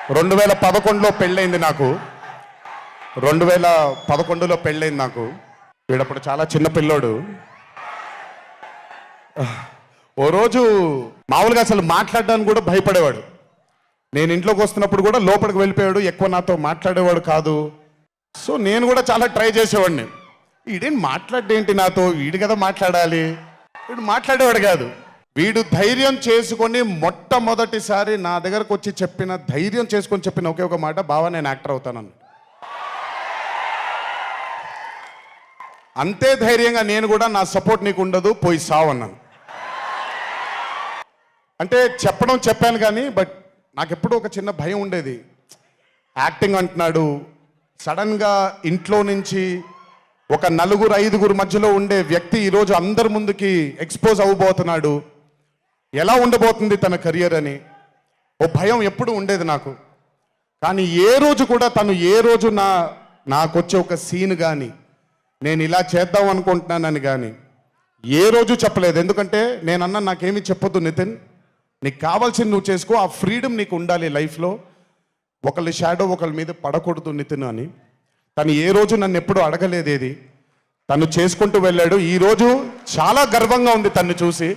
2011లో పెళ్ళైంది నాకు. 2011లో పెళ్ళైంది నాకు. వీడప్పుడు చాలా చిన్న పిల్లోడు. ఓ రోజు మామూలుగా అసలు మాట్లాడడానికి కూడా భయపడేవాడు. నేను ఇంట్లోకి వస్తున్నప్పుడు కూడా లోపలికి వెళ్ళిపోయాడు. ఎక్కువ నాతో మాట్లాడేవాడు కాదు. సో నేను కూడా చాలా ట్రై చేసేవాడిని. వీడేం మాట్లాడేంటి నాతో, వీడు కదా మాట్లాడాలి. వీడు మాట్లాడేవాడు కాదు. వీడు ధైర్యం చేసుకొని మొట్టమొదటిసారి నా దగ్గరకు వచ్చి ధైర్యం చేసుకొని చెప్పిన ఒకే ఒక మాట, బావా నేను యాక్టర్ అవుతానని. అంతే ధైర్యంగా నేను కూడా నా సపోర్ట్ నీకు ఉండదు, పోయి సావు అన్నాను. అంటే చెప్పాను కానీ బట్ నాకు ఎప్పుడూ ఒక చిన్న భయం ఉండేది. యాక్టింగ్ అంటున్నాడు, సడన్గా ఇంట్లో నుంచి ఒక 4-5 మధ్యలో ఉండే వ్యక్తి ఈరోజు అందరి ముందుకి ఎక్స్పోజ్ అవ్వబోతున్నాడు, ఎలా ఉండబోతుంది తన కెరియర్ అని ఓ భయం ఎప్పుడు ఉండేది నాకు. కానీ ఏ రోజు కూడా తను నాకొచ్చే ఒక సీన్ కానీ నేను ఇలా చేద్దాం అనుకుంటున్నానని కానీ ఏ రోజు చెప్పలేదు. ఎందుకంటే నేనన్నా నాకేమీ చెప్పొద్దు నితిన్, నీకు కావాల్సింది నువ్వు చేసుకో, ఆ ఫ్రీడమ్ నీకు ఉండాలి లైఫ్లో, ఒకళ్ళ షాడో ఒకళ్ళ మీద పడకూడదు నితిన్ అని. తను ఏ రోజు నన్ను ఎప్పుడూ అడగలేదేది, తను చేసుకుంటూ వెళ్ళాడు. ఈరోజు చాలా గర్వంగా ఉంది తను చూసి.